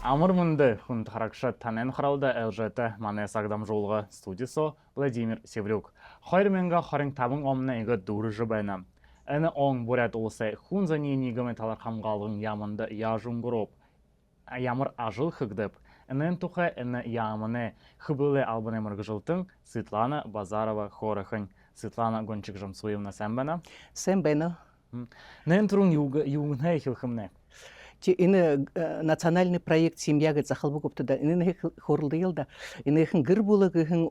Амырмынды хүнд харакшат танен харалда ЛЖТ мане сагдам жолға студисо Владимир Севрюк. Хайрменга харин табын омна игі дұрыжы байна. Әні оң бұрят олысы хүн зане негіме талар қамғалығын ямынды яжын ғырып. Ямыр ажыл хыгдып. Әнен тұқы әні ямыны хыбылы албыны мұрғы Светлана Базарова хорахын. Светлана Гончик Жамсуевна сәмбәна? Сәмбәна. Нән тұрын юғынай хилхымны? Ini национальный проект «Семья» гыт захалбы көптіда. Ini хорылды елда. Ini гір болығы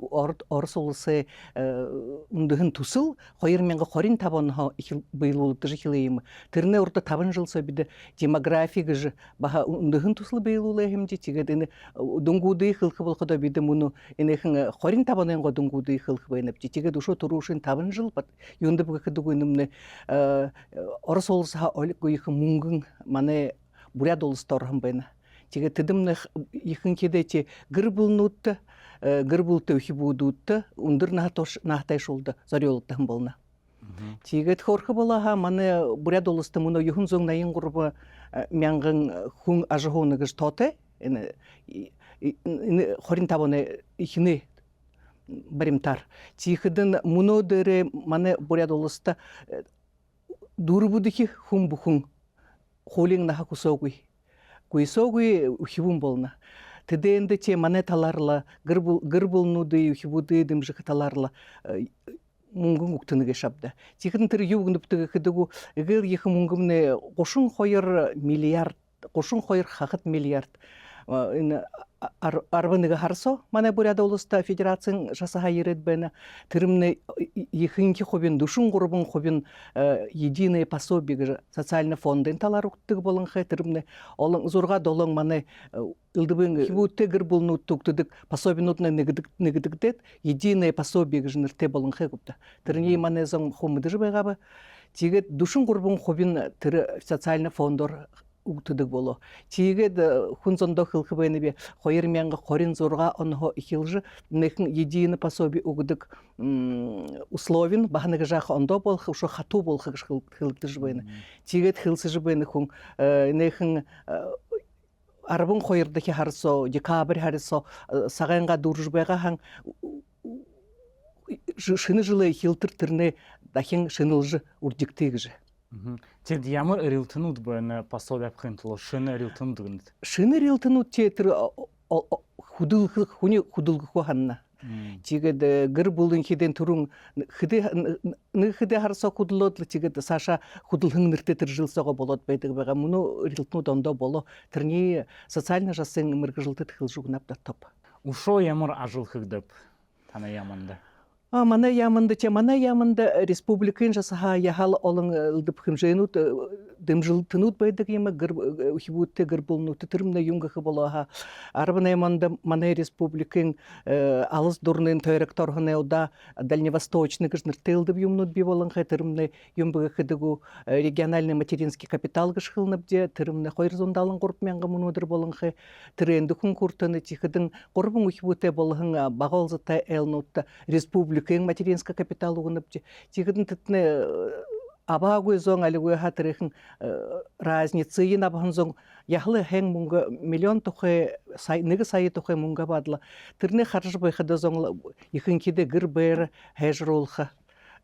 орыс олысы үндігін тусыл, қойырменгі қорин табанға бейлулықты жықылайымы. Түріне орта табын жыл сөбіді демография жы баға үндігін тусылы бейлулы әхімде. Тегеді дүнгуды қылқы болқыда біді мұны қорин табаныңға дүнгуды қылқы байынып. Тегеді ұшы тұру үшін табын жыл, юнды бұғы күдігінімні орыс олысыға олық көйіқі мұңғын маны буряд олыстарым байна. Теге тедімні иқын кедете гір бұлнутты, гір бұлты өхі будутты, ұндыр нахтай шолды, зори олыттығын болна. Теге тхорқы болаға, маны буряд олысты мұны юхын зоң найын ғұрбы мәңгін хүн ажығуыны ғыш тоты, хорин табаны иқыны баримтар. Тегедін мұны дөрі маны буряд олысты дұры бұдығы хүн бұхын холин наха кусогуй. Куисогуй ухивун болна. Теденде те монеталарла, гырбулнуды ухивуды дымжыхаталарла мунгун уктыныге шабда. Тихын тыр югындыптыгы кыдыгу гыр ехы мунгумне қошын қойыр миллиард, қошын қойыр хақыт миллиард. Арбаныга харсо, мана буряда олыста федерациян жасаға ерет бәні. Тірімні ехінки хобин, душын ғұрыбын хобин единые пособигі социальный фондын талар ұқтығы болын қай тірімні. Олың зорға долың мана үлдібін хибутте гір болын ұттықтыдық пособин ұтына негідік дед, единые пособигі жынырте болын қай күпті. Тіріне мана зоң хомыды жыбайға ба. Тегет душын ғұрыбын хобин тірі социальный фондор угтыдык боло. Тегед хунзондо хылкы бәнебе хойырменгі хорин зорға онго ихилжы нехін единый пособие угдык условин бағаныгы жағы ондо болхы, ушо хату болхы хылкты жбайны. Тегед хылсы жбайны хүн нехін арбын хойырдыки харсо, декабрь харсо, сағайынға дұржбайға хан шыны жылы хилтыр түріне дахин шынылжы урдиктегіжі. Тед ямыр рилтынуд бәні пособие апқынтылы, шыны рилтынудығын? Шыны рилтынуд тетір худылғы қоғанна. Тегеді гір бұлдың хеден тұрың, хыды харса худылодлы, тегеді саша худылғың ніртетір жылсаға болот бәйдігі бәға. Мұны рилтынуд онда боло. Түрне социально жасың мұрғы жылды тіхіл жүгінап да топ. Ушо ямыр ажыл хыгдып, тана яманды? Мана ямында республикын жасаға яхал олың ұлдып хымжайнут, дымжылтынут байдық емі үхибутте гір болнуты түрімді юңгықы болуға. Арбын яманда мана республикын алыс дұрнын тойрек торғын еуда дальневосточный гыжныртылдып юмнут бі болын қай түрімді юмбығы қыдығу региональный материнский капитал гышқылынып де түрімді қойырзондалын ғұрпменгі мұнудыр болын қай түренді күн күртіні тихідің ғұрбың үхибутте болығын бағалзыта әлнутты республика кең материнский капитал угынып тегідін тітіне аба көй зоң әлі көй хатырықын разницы ен абағын зоң яхлы хәң мұңға миллион тұқы, неге сайы тұқы мұңға бадылы. Түріне қаржы байқыда зоң еқін кеде гір бәрі әжір олқы.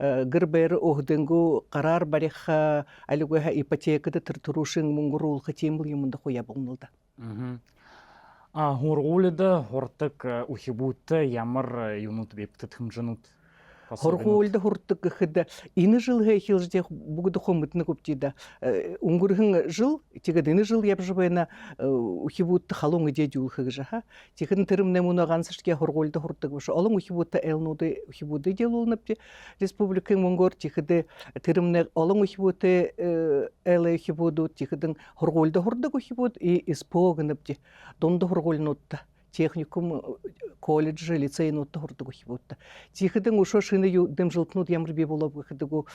Гір бәрі оғдыңғы қарар бариққа әлі көй ипотекады тұрушың мұңғыр олқы теміл емінді қоя болынылды. Хорғулыды хортық ухибутты ямыр юнут бепті тымжынут? Хорғулды хортық қыды. Ині жыл хейлжде бұғыды қомытыны көптейді. Уңғырғын жыл, тегеді ині жыл еп жыбайына ухибутты халуңы деді ұлқығы жаға. Тегін түрімне мұны ғансышке хорғулды хортық бұшы. Олың ухибутты әлнуды ухибутты дел олынып де. Республикың мұңғыр тегеді түрімне олың ухибутты әлі ухибуды тегідің хорғулды хортық ухибуд и испоғынып де. Донды хорғулын ұтты. техникум колледж лицей нутта хордугу хибутта. Тихиден ушо шины дымжилтнут ямар би болоп гыдыгу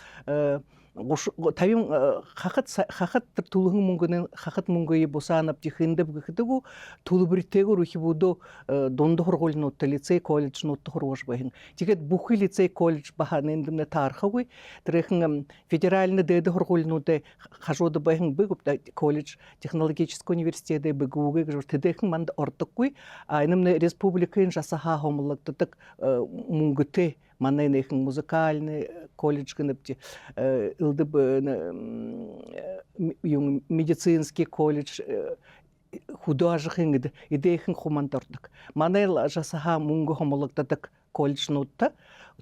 тавим хахат тулхын мөнгөнен хахат мөнгөй босанап тихиндеп гыдыгу тулбриттегу рухибудо донду хорголнут лицей колледж нутта хоргош бахин. Тихет бухи лицей колледж баханендне тархагуй трехин федеральный дэдэ хорголнуте хажоды бахин быгупта колледж технологический университеты быгуге гжуртедехин манд ортукуй айнымны республикын жасаха хомлыктык мунгыте маннайнехин музыкальный колледж гыныпти ылдыб медицинский колледж художеский идейхин хумантордык манайл жасаха мунгы хомлыктык колледж нутта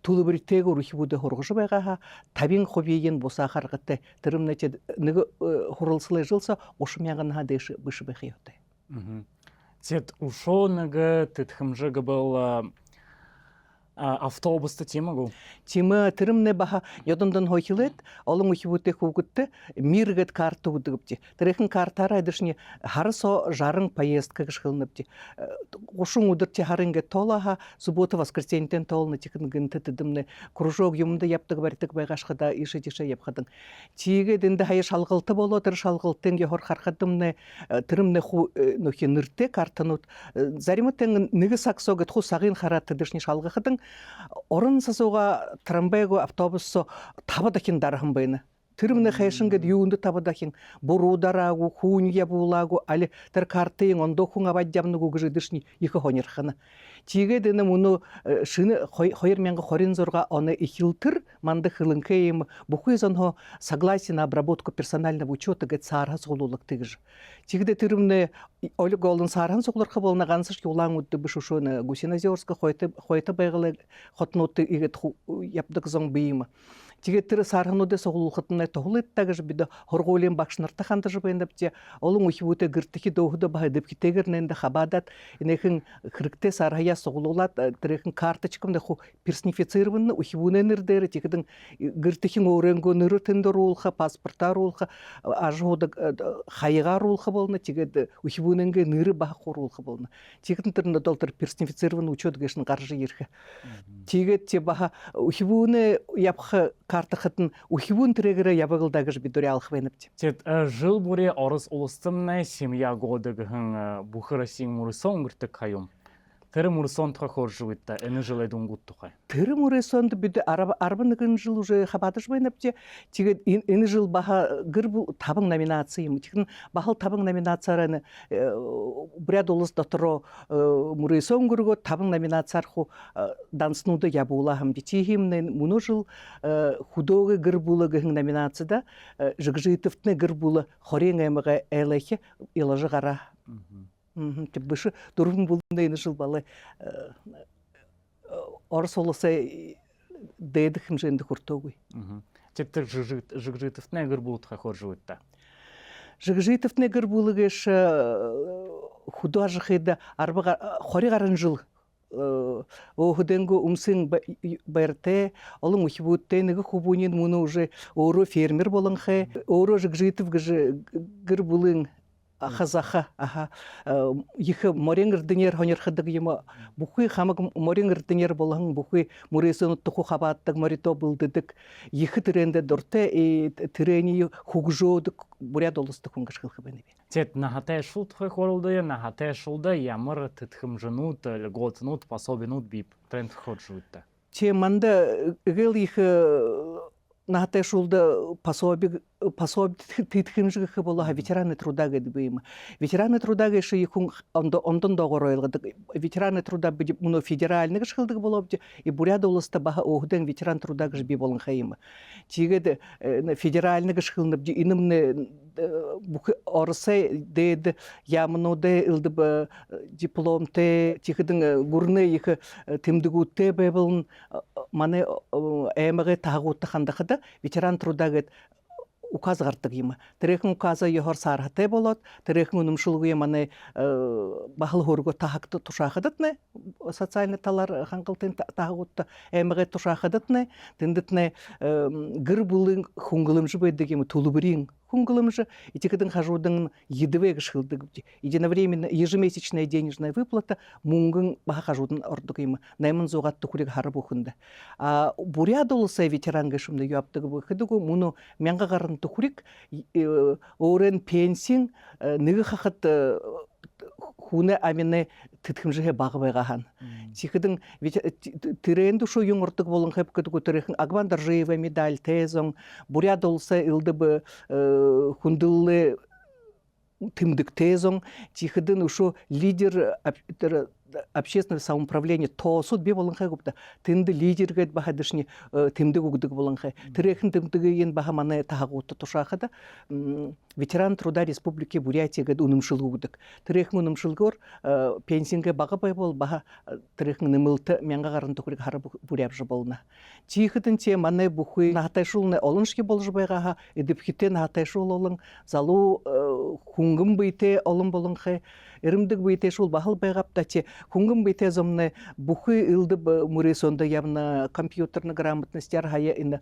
тулыбриттеги рухибуде хоргушу байгаха табин хобиен боса харгыте тырымнете ныгы хурылсылы жылса ошумяган хадеши бышы бахиоте. Тет ушоныгы тытхымжыгы был автобусты темагу. Тема тырымне баха йодондан хойхилет, олың ухибуте хугутте миргет карта удыгыпти. Тырехин картара айдышни харысо жарың поездка гышхылныпти. Ошун удырти харынге толаха, суббота воскресеньтен толны тикін гынты тыдымны кружок юмда яптык бәртік байгашқыда ише-тише япқадың. Тиге дінді хайы шалғылты боло, тыр шалғылтын гехор харқадымны тырымне ху нөхе нырте картанут. Заримыттен ныгы саксогет ху сағын хараты дышни шалғықыдың. Орын сасуға трамвайго автобуссо табадакин дарахын байны. Тырымны хайшынгет юунды табадакин борударагу, хуунья булагу, али тар картыйын ондо хунга баддямныгу гыжыдышни екі хонерхана. Тиге дені мұны шыны хойырменгі хорин зорға оны ихилтыр, манды хылынкейім, бұхуй зонхо согласие на обработку персонального учета гет сарха соғылулық тыгыж. Тигде тырымны олық олын сархан соғылырқы болына ғансыш юлаң үдді бұшушуны Гусинозерска хойты байгылы хотнуты игет япдық зон бейімі. Тигеттері сархануды соғылуқытына тоғылыттагыж биді хорғолен бақшынырта қандыжы байындапте, олың ұхибуты гіртікі доғыды бағыдып кетегірненді қабадат, инекін қырыкте сархая соғылулат, тірекін карточкамды ху перснифицированны ұхибуны нырдері, тегідің гіртікі оренго ныры тіндір олға, паспорттар олға, ажуды қайыға олға болны, тегеді ұхибунынғы ныры бақ олға болны. Тегідің түрінде долтыр перснифицированны учет гешін қаржы ерхі. Тегет те баха ұхибуны япқы карта хытын ухибун трегері ябығылдағыш бидуре алхвайныпти. Тет жыл буре орыс улыстымнай семья годыгын бухыра син мурысон гыртык кайым. Тыры мурысон тұға қор жывытта, әні жыл әдің ғұт тұқай. Тыры мурысонды биді арбанығын жыл уже хабадыш байныпти. Тегі әні жыл баха гыр бұл табың номинациям. Тегін бахыл табың номинацияраны бряд олыс датыро мурысон гырго табың номинациярху данснуды ябулахым. Тегімнен мұны жыл худоғы гыр бұлы гың номинацияда жығжыйтыфтны гыр бұлы хорен әміға әләйке илажы ғара. Бұшы дұрғын болында ені жыл балы орыс олысы дейді хімженді құртуғый. Тепті жығжыйтыфтны әгір бұлытқа қор жывытта? Жығжыйтыфтны әгір бұлығыш художықыды қори ғарын жыл оғыденгі ұмсын бәрте, олың ұхибутты нығы хубунен мұны уже оры фермер болыңқы, оры жығжыйтыф гір бұлың Ахазаха, ехы моренгірдінер хонерхыдық ема, бұқы хамық моренгірдінер болғын, бұқы мұресін ұттықу қабаттық морето бұлдыдық, ехы түренді дұрты, түрені хугжодық, бұряд олыстық күнгішқылқы бәні бе. Тет, нахатай шул тұқы қорылды, нахатай шулда ямыр тытхым жынут, льготынут, пособинут біп, тренд ход жуытта. Те манда үгіл ехы нахатай шулда пособі тытхымжығы болуға ветераны труда гэдібеймі. Ветераны труда гэші екің ондан доғыр ойылғыдық. Ветераны труда бі мұны федеральныға шықылдығы болуға и бұряд олысты баға оғыдан ветеран труда гэш бі болын қайымы. Тегеді федеральныға шықылынып, инымны орысы дейді ямынуды үлді дипломты, тегідің ғұрны екі тімдігутты бәйбілін маны әміғі тағуытты қандықыды ветеран труда гэд указ ғартық ема. Тірекін указы ехор сархаты болот, тірекін үнімшілгі еманы бағыл ғырғы тағықты тұшақыдытны, социальный талар қаңқылтын тағықты әміғі тұшақыдытны, тіндітні гір бұлың хуңғылымжы бөйдік емі тулы бірін хунгылымжы, и тикадын хажудың едвег шылдык. Единовременно ежемесячная денежная выплата мунгын баха хажудын ордук има. Наймын зоғатты курек харып ухынды. А буряд олысы ветеранга шумды юаптыгы бұхыдыгу, муну мянға қарынты курек, орен пенсин, ныгы хахат хуне амине тытхымжыхе бағыбайғахан. Тихыдың тиренду шу юңыртык болын хэп көтүгү тирехин Агван Даржиева медаль тезон, буряд олса илды бы хундылы тымдык тезон, тихыдын ушу лидер общественного самоуправления тосуд бе болын хэ гупта. Тынды лидер гэд баха дышни тымдык угдык болын хэ. Тирехин тымдыгы ен баха маны тахагуты тушахада. Ветеран труда Республики Бурятия гэд унымшыл угдык. Тирехин унымшылгор пенсинге бага бай бол баха тирехин нымылты мянга гарынты курик хары бурябжы болна. Тихыдын те маны бухуй нахатайшулны олыншки болжы байгаха, эдипхите нахатайшул олын, залу хунгым бейте олын болын хэ. Эрімдік бейте шул бахыл байғапта те хунгым бейте зомны бухы илды муресонда явна компьютерны грамотностяр хая ин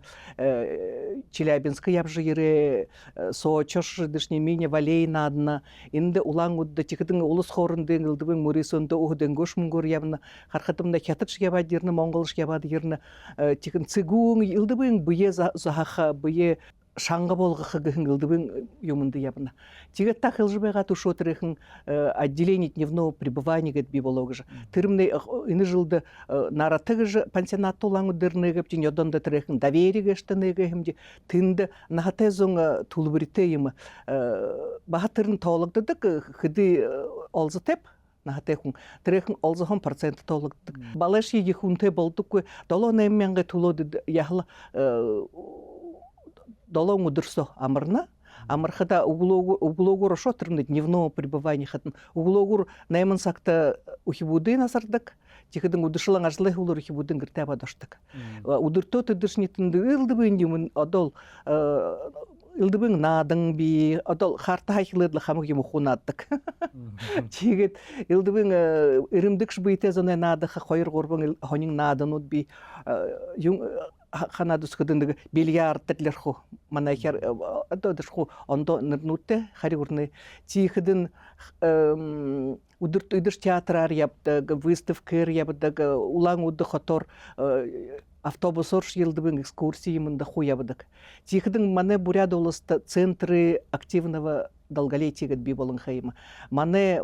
Челябинска явжы ере Сочош дышне мине валей надна инде улаң удда тикдың улус хорынды илдыбың муресонда ухдың гош мунгур явна хархатымда хятыш ябад ерны монголыш ябад ерны тикін цигуң илдыбың бие захаха бие шаңға болғы хыгыңылдыбың юмынды ябына. Тиге так илжыбайға тушу тырыхын отделение дневного пребывания гэт бибологы же. Тырымны ины жылды наратыгы же пансионатты улаңы дырны гэп тен йодонда тырыхын доверие гэштаны гэхімде тынды нахатезон тулыбырите емі баға тырын тоғылыгдыдық хыды олзы теп нахатехун тырыхын олзыхон проценты тоғылыгдыдық. Балаш еге хунте болдық кө доло нәмменге тулоды яхлы долон удырсо амырна, амырхада углогур шо тырны дневного пребывания хатын. Углогур найман сакта ухибуды насардык, тихыдың удышылан ажлы улur ухибудын гыртаба бадоштык. Удырто тыдышнитынды ылдыбын юмын одол илдыбың надың би, одол харта хайхылыдлы хамы юмы хунаддык. Тигет илдыбың ирымдык шбыйте зоне надыха хойыр горбың хонин надын уд би ханадус кыдындыгы бильярдтерлер ху манайхер адодыш ху ондо нырнутте харигурны тихыдын удыртыдыш театрар яптык выставкер яптык улаң уды хотор автобусор йылдыбың экскурсии мында ху ябыдык. Тихыдын мане буряд олыста центры активного долголетия гэт би болын хайма. Мане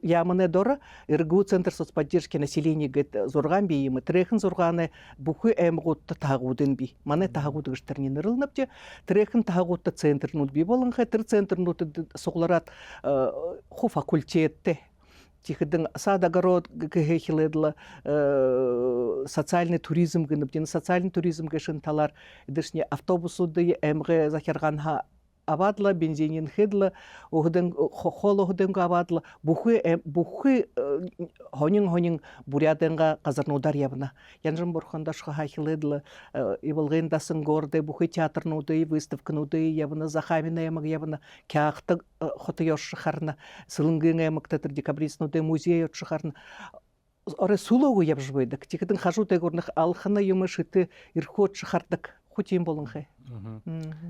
ямыне дора РГУ Центр соцподдержки населения гэт зорган бейімі. Тірехін зорганы бұхы әмғутты тағудын би. Мане тағуды ғыштарнен ырылнапте. Тірехін тағудты центр нұд би болын хай. Тір центр нұд соғларат ху факультетті. Тихыдың садагород гэхилэдла социальный туризм гыныптен социальный туризм гэшін талар эдішне автобусуды әмғы захерганха авадла бензинин хедла ухден хол ухденга авадла бухы хонин буряденга казарнудар ябна янжым борханда шхахиледла иволгендасын горде бухы театрнуды выставкнуды ябна захамина ямаг ябна кяхты хотыёш шахарна сылынгын ямактатыр декабристнуды музей шахарна оре сулогу ябжбойдык тикдин хажу тегорных алхана юмышыты ирхот шахардык хутим болынхай.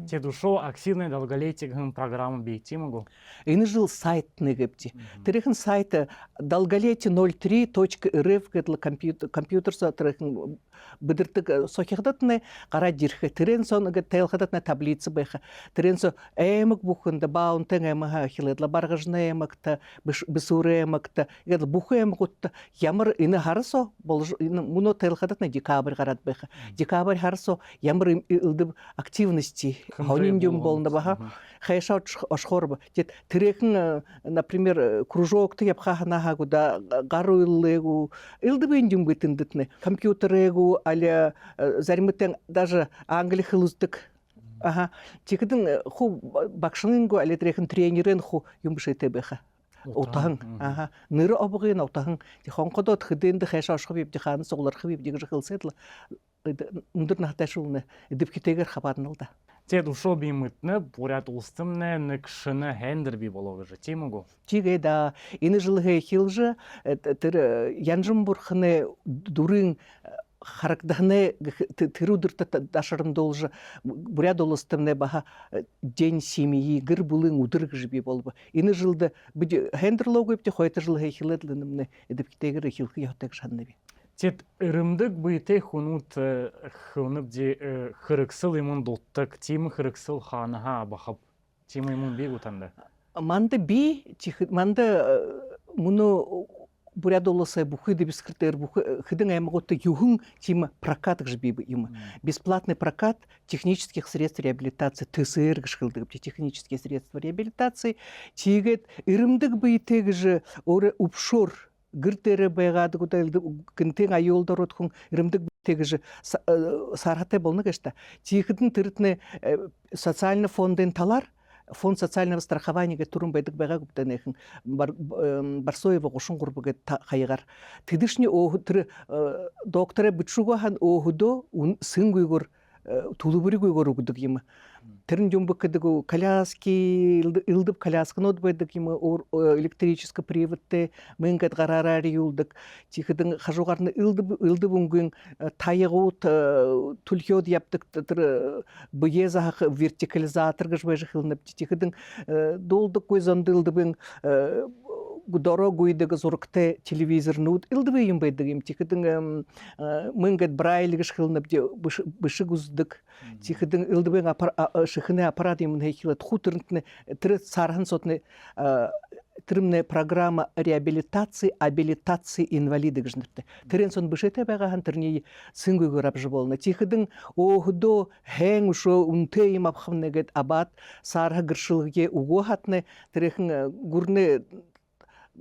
Те душо активный долголетие программы бейти могу. И жил сайт негепти. Терехен сайта долголетие03.рф гэдла компьютер со терехен бедертик сохихдатны кара дирхе терен сон телхадатна таблица беха. Терен со эмек бухында баунтен эмага хиледла баргажны эмекта бисуре эмекта гед бухы эмгутта ямар ины харсо болж муно телхадатна декабрь гарат беха. Декабрь харсо ямар илдib активности хониндюм болнда баха хайша ашхорба тет терехин например кружок ты япхана хагуда гаруиллегу илдибендюм битиндитне компьютерегу аля заримтен даже англихылыздык ага тикдин ху бакшынынгу аля терехин тренерен ху юмбышете беха Утаң, ага, ныры обығын утаң. Хонқодот хыденді хайша ашқып еп диханы соғылар қып еп дегір қылсайдылы. Үндір нақташылыны үдіп кетегер қабарын алды. Тед ушо беймітні, бурят ұлыстымны, нүкшіні хәндір бей болуғы жы, темігу? Тиге да, ені жылғы хилжы, янжым бұрқыны дұрын харагдахне тырудырта дашырын должа буряд олыстымне баха день семьи гыр булын удырг жиби болбу. Ины жылда бу хендерлогу ипте хойта жыл хейхиледлинымне эдиптегер хилхи йотек шаннеби. Тет ырымдык быйте хунут хунып де хырыксыл имун доттык, тим хырыксыл ханаха бахап, тим имун бек утанды. Манда би, манда муну буряд олысы бухыды бискритер, хыдың аймаготты юхын тима прокат жиби има. Бесплатный прокат технических средств реабилитации, ТСР гышкылдыгып, технические средства реабилитации, тигет ырымдык быйте же оры упшор гыртері байғады күтәлді күнтен айолдар отқын ірімдік бітегі же сархатай болны кәшті. Тиекідің түрітіне социальный фондын талар, фонд социального страхования турун байдык байга күптен эхин Барсоева гошун гурбуга хайгар. Тидишни о доктора бычуга хан ohudо сын гуйгор тулубури гуйгор угдык има. Терин жумбыкыдыгу коляски илдып колясканы отбайдык има электрический приводте мыңгат гарарари юлдык. Тихидин хажугарны илдып унгын тайыгут тулхёд яптык быеза вертикализатор гыжбай жыхылнып. Тихидин долдык көзөнды илдыбын дорогуйдыгы зуркте телевизор нут илдыбы юмбайдыгым. Тихидин мыңгат брайлы гыжхылнып бышы гуздык. Тихидин илдыбын шыхыны аппарат имын хейхилат хутернтне тірі сархан сотны тірімне программа реабилитации, абилитации инвалиды гыжнырты. Тірен сон бішете байгахан тірней сынгы көрап жыболны. Тихидин оғыдо хэң ушо унте им апхамнегет абат сарха гыршылыге уго хатны тірехін гурны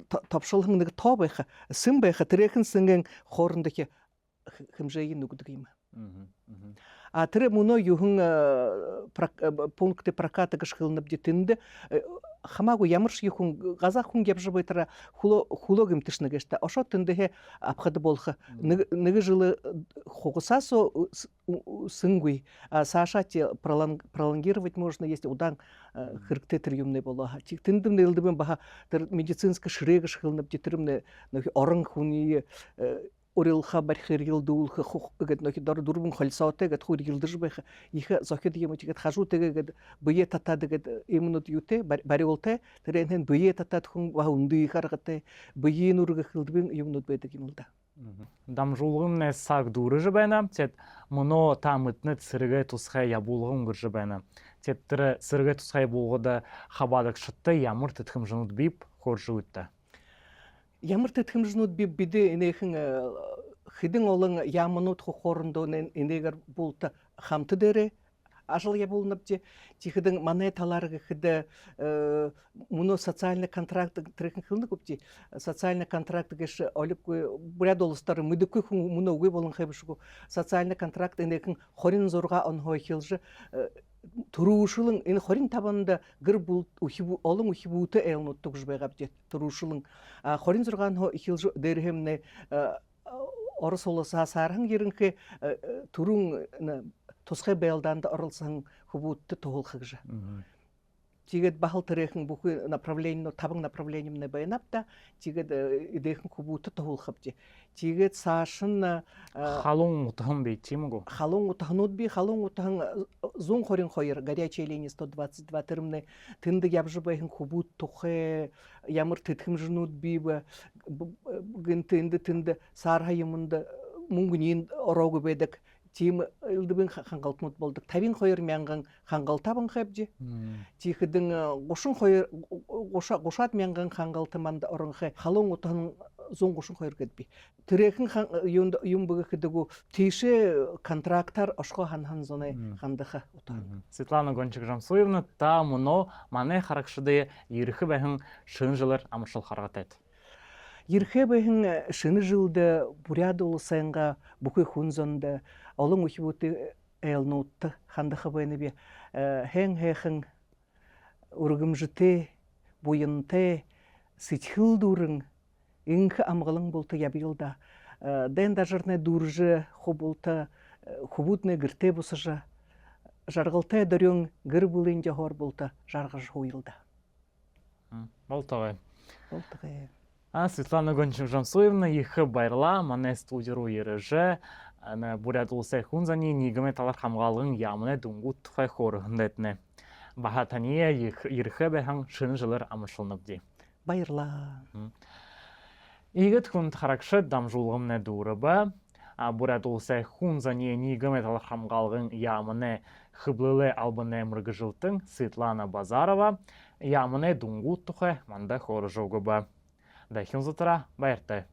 топшылығындығы тобайха, сын байха тірехін сынген хорындығы хымжайын үгдігеймі. А тірі мұны юхын пункты прокаты гышқылынып детінді хамагу ямырш юхын ғазақ хүн кеп жыбайтыра хулогым тішні кешті. Ошо тіндіге апқады болғы. Ныгы жылы хоғыса со сынгуй. Сашати пролонгировать можно, если удан хыркты тірюмне болуға. Тик тіндімді елдібін баға медицинскі шыры гышқылынып детірімне орын хуни орилха бархир йылдуулха хугет ноки дар дурбун хольсаоте гет хур йылдыржбайха иха зохет емотигет хажу тегет бые тата дегет имнут юте бариолте теренен бые тата хун ва унды харгате бые нурга хилдбин юмнут бедек имылда. Дамжулгым не сак дурыжы байна, тет мұно тамытны сыргай тусхай ябулгым гыржы байна. Тет тірі сыргай тусхай болғыда хабадық шытты ямыр тетхім жынут бип хоржы үтті. Ямар тетхим жнут биде энехин хидин олон ямынут хорындо энегер булта хамты дере ажыл я булнапте тихидин мане таларга хиде муно социальный контракт трехин хылны көпти социальный контракт геш олып буряд олыстары мүдүкү муно уй болын хайбышку социальный контракт энехин хорин зорга он хойхилжы турушылың ин хорин табанда гыр бул ухибу олың ухибуты элнуттук жбайгап же турушылың хорин зурган хо ихилжу дерхемне орыс олоса сархан геринхе турун тосхай белданда орылсаң хубутты тоолхыгжа тигет бахал терехин бухы направление табың направлениемне байнапта тигет идехин хубутты тоолхапти тигет сашын халун утахын бейтимгу халун утахнут би халун утахын зун хорин хойер горячая линия 122 термне тынды ябжыбайхын хубут тухе ямыр тетхим жнут биба гынтынды сарха юмында мунгунин орогу бедек тим илдибин хангалтмут болдук табин хойер мянган хангалтабын хабжи тихидин гошун хойер гошат мянган хангалтыманда орынхе халун утахын зун гошун хойер кетби тирехин юмбыгы хидигу тише контрактар ошко ханхан зоны хандыха утан. Светлана Гончик-Жамсуевна та муно мане харакшыды ирхи бәхін шын жылыр амыршыл харгатет. Ирхи бәхін шыны жылды буряд олысайынға бүкі хунзонды олың ухибуты элнутты хандыха бәйні бе хэң-хэхің ургымжыты буйынты ситхил дурың инхи амғылың болты ябилда. Дэн дажырны дуржы хубулты хубутны гірте бұсыжы. Жарғылты дөрің гір бұлын жахор болты жарғыж хуйлда. Болтағай. Болтағай. Светлана Гончик-Жамсуевна ихы байрла, мане студиру ережі, Аны бурят улсай хунзани нигаме талар хамгаалгын ямыне дунгут тухай хорыхындетне. Бахатания ирхэ бэхан шыны жылыр амышылнып ди. Байырла. Игет хунд харакшыт дамжулғымне дурыба. Бурят улсай хунзани нигаме талар хамгаалгын ямыне хыблылы албыне мыргыжылтын Светлана Базарова ямыне дунгут тухай манда хоры жоғыба. Дайхын зытыра байыртай.